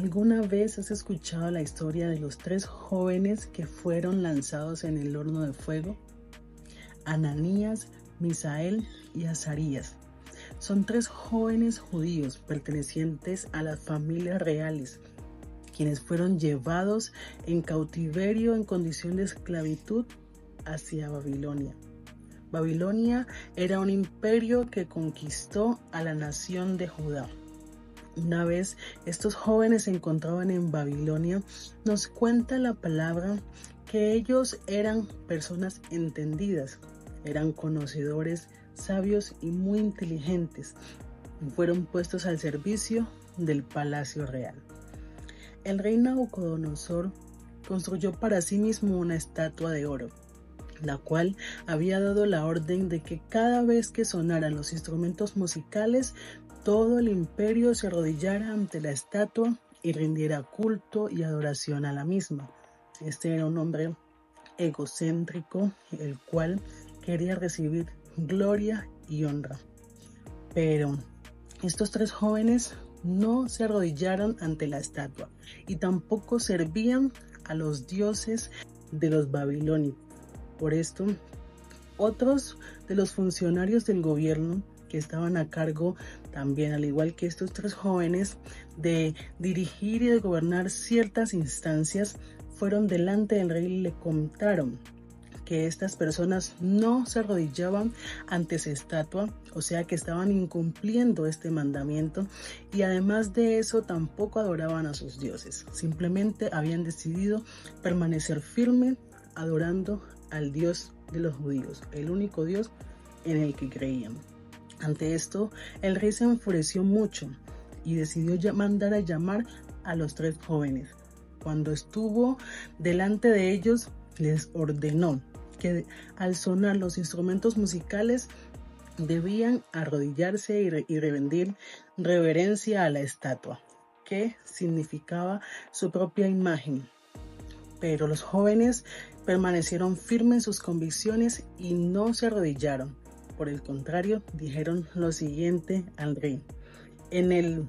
¿Alguna vez has escuchado la historia de los tres jóvenes que fueron lanzados en el horno de fuego? Ananías, Misael y Azarías. Son tres jóvenes judíos pertenecientes a las familias reales, quienes fueron llevados en cautiverio en condición de esclavitud hacia Babilonia. Babilonia era un imperio que conquistó a la nación de Judá. Una vez estos jóvenes se encontraban en Babilonia, nos cuenta la palabra que ellos eran personas entendidas, eran conocedores, sabios y muy inteligentes, y fueron puestos al servicio del palacio real. El rey Nabucodonosor construyó para sí mismo una estatua de oro, la cual había dado la orden de que cada vez que sonaran los instrumentos musicales, todo el imperio se arrodillara ante la estatua y rindiera culto y adoración a la misma. Este era un hombre egocéntrico, el cual quería recibir gloria y honra. Pero estos tres jóvenes no se arrodillaron ante la estatua y tampoco servían a los dioses de los babilónicos. Por esto, otros de los funcionarios del gobierno que estaban a cargo también, al igual que estos tres jóvenes, de dirigir y de gobernar ciertas instancias, fueron delante del rey y le contaron que estas personas no se arrodillaban ante esa estatua, o sea que estaban incumpliendo este mandamiento, y además de eso tampoco adoraban a sus dioses, simplemente habían decidido permanecer firmes adorando al Dios de los judíos, el único Dios en el que creían. Ante esto, el rey se enfureció mucho y decidió mandar a llamar a los tres jóvenes. Cuando estuvo delante de ellos, les ordenó que al sonar los instrumentos musicales debían arrodillarse y rendir reverencia a la estatua, que significaba su propia imagen. Pero los jóvenes permanecieron firmes en sus convicciones y no se arrodillaron. Por el contrario, dijeron lo siguiente al rey. En el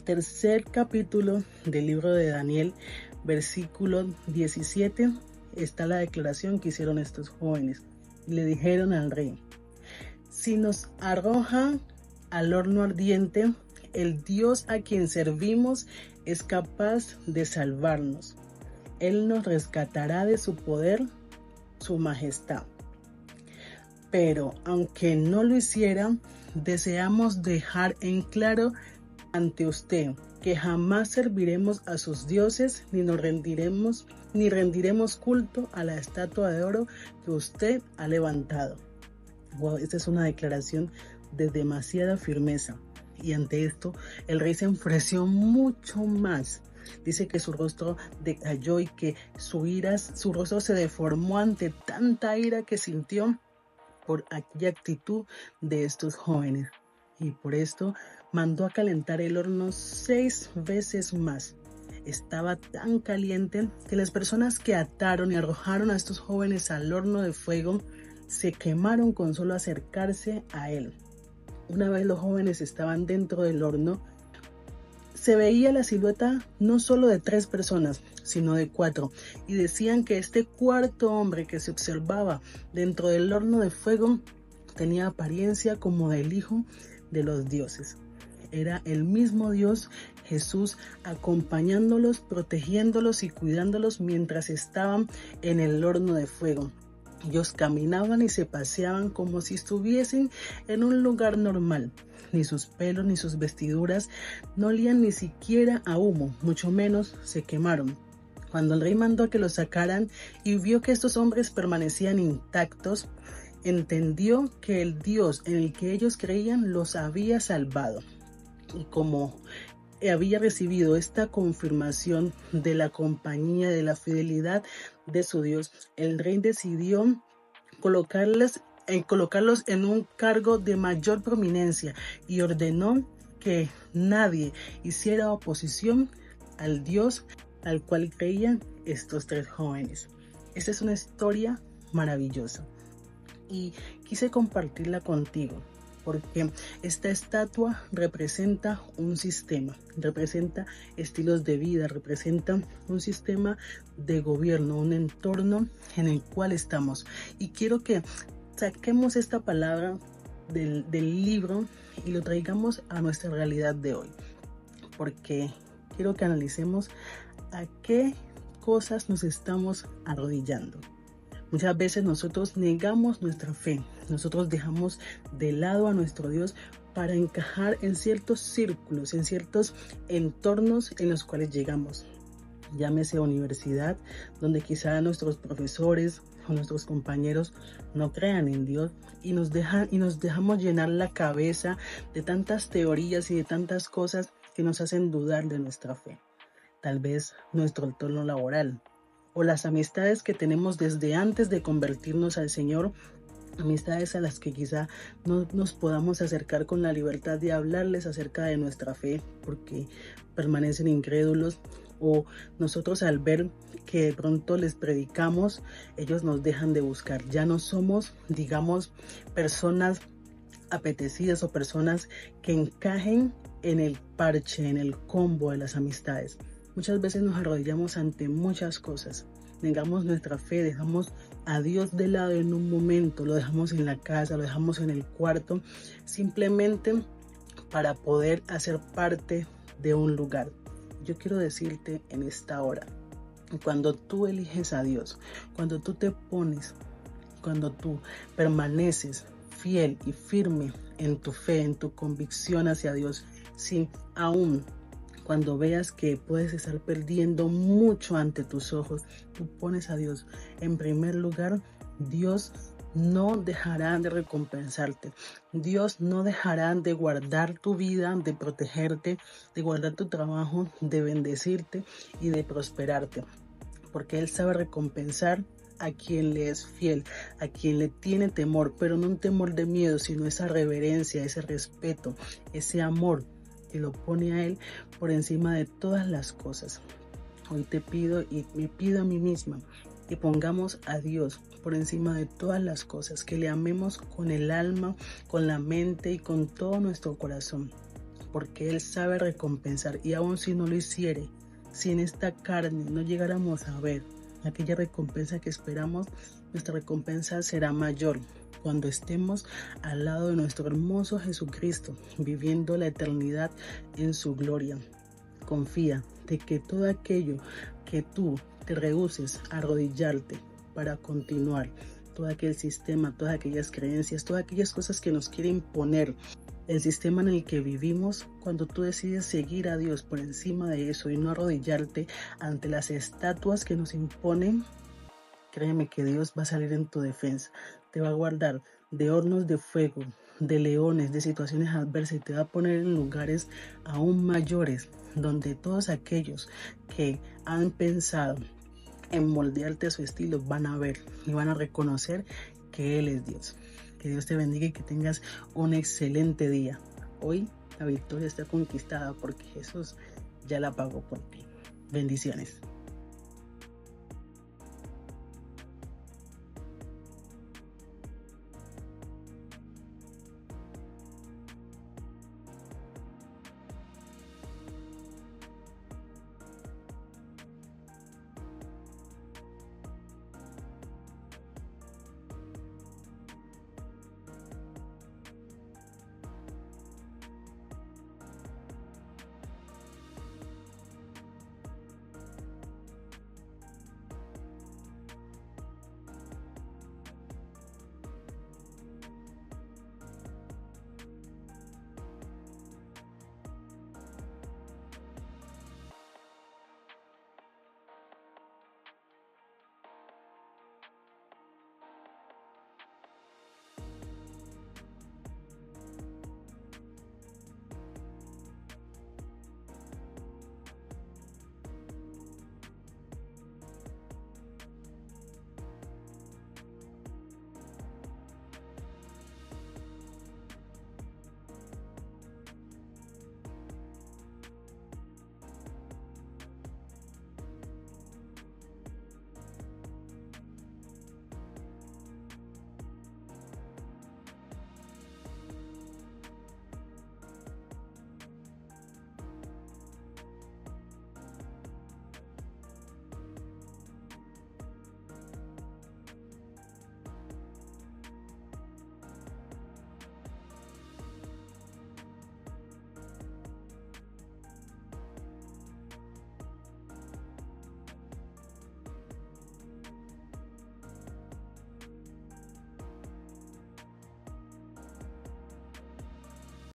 tercer capítulo del libro de Daniel, versículo 17, está la declaración que hicieron estos jóvenes. Le dijeron al rey: si nos arrojan al horno ardiente, el Dios a quien servimos es capaz de salvarnos. Él nos rescatará de su poder, su majestad. Pero aunque no lo hiciera, deseamos dejar en claro ante usted que jamás serviremos a sus dioses ni rendiremos culto a la estatua de oro que usted ha levantado. Wow, esta es una declaración de demasiada firmeza. Y ante esto, el rey se enfureció mucho más. Dice que su rostro decayó y que su rostro se deformó ante tanta ira que sintió por aquella actitud de estos jóvenes. Y por esto mandó a calentar el horno 6 veces más. Estaba tan caliente que las personas que ataron y arrojaron a estos jóvenes al horno de fuego se quemaron con solo acercarse a él. Una vez los jóvenes estaban dentro del horno, se veía la silueta no solo de 3 personas, sino de 4, y decían que este cuarto hombre que se observaba dentro del horno de fuego tenía apariencia como del Hijo de los dioses. Era el mismo Dios, Jesús, acompañándolos, protegiéndolos y cuidándolos mientras estaban en el horno de fuego. Ellos caminaban y se paseaban como si estuviesen en un lugar normal. Ni sus pelos ni sus vestiduras no olían ni siquiera a humo, mucho menos se quemaron. Cuando el rey mandó a que los sacaran y vio que estos hombres permanecían intactos, entendió que el Dios en el que ellos creían los había salvado. Y como había recibido esta confirmación de la compañía, de la fidelidad de su Dios, el rey decidió colocarlos en un cargo de mayor prominencia y ordenó que nadie hiciera oposición al Dios al cual creían estos 3 jóvenes. Esta es una historia maravillosa y quise compartirla contigo porque esta estatua representa un sistema, representa estilos de vida, representa un sistema de gobierno, un entorno en el cual estamos. Y quiero que saquemos esta palabra del libro y lo traigamos a nuestra realidad de hoy, porque quiero que analicemos a qué cosas nos estamos arrodillando. Muchas veces nosotros negamos nuestra fe, nosotros dejamos de lado a nuestro Dios para encajar en ciertos círculos, en ciertos entornos en los cuales llegamos. Llámese universidad, donde quizá nuestros profesores o nuestros compañeros no crean en Dios y nos dejamos llenar la cabeza de tantas teorías y de tantas cosas que nos hacen dudar de nuestra fe. Tal vez nuestro entorno laboral o las amistades que tenemos desde antes de convertirnos al Señor, amistades a las que quizá no nos podamos acercar con la libertad de hablarles acerca de nuestra fe porque permanecen incrédulos, o nosotros al ver que de pronto les predicamos, ellos nos dejan de buscar. Ya no somos, digamos, personas apetecidas o personas que encajen en el parche, en el combo de las amistades. Muchas veces nos arrodillamos ante muchas cosas, negamos nuestra fe, dejamos a Dios de lado en un momento, lo dejamos en la casa, lo dejamos en el cuarto, simplemente para poder hacer parte de un lugar. Yo quiero decirte en esta hora, cuando tú eliges a Dios, cuando tú te pones, cuando tú permaneces fiel y firme en tu fe, en tu convicción hacia Dios, sí, aún cuando veas que puedes estar perdiendo mucho ante tus ojos, tú pones a Dios en primer lugar, Dios no dejará de recompensarte. Dios no dejará de guardar tu vida, de protegerte, de guardar tu trabajo, de bendecirte y de prosperarte. Porque Él sabe recompensar a quien le es fiel, a quien le tiene temor, pero no un temor de miedo, sino esa reverencia, ese respeto, ese amor que lo pone a Él por encima de todas las cosas. Hoy te pido y me pido a mí misma que pongamos a Dios por encima de todas las cosas, que le amemos con el alma, con la mente y con todo nuestro corazón, porque Él sabe recompensar. Y aun si no lo hiciere, si en esta carne no llegáramos a ver aquella recompensa que esperamos, nuestra recompensa será mayor cuando estemos al lado de nuestro hermoso Jesucristo, viviendo la eternidad en su gloria. Confía de que todo aquello que tú te rehúses a arrodillarte para continuar, todo aquel sistema, todas aquellas creencias, todas aquellas cosas que nos quiere imponer el sistema en el que vivimos, cuando tú decides seguir a Dios por encima de eso y no arrodillarte ante las estatuas que nos imponen, créeme que Dios va a salir en tu defensa, te va a guardar de hornos de fuego, de leones, de situaciones adversas y te va a poner en lugares aún mayores, donde todos aquellos que han pensado en moldearte a su estilo van a ver y van a reconocer que Él es Dios. Que Dios te bendiga y que tengas un excelente día. Hoy la victoria está conquistada porque Jesús ya la pagó por ti. Bendiciones.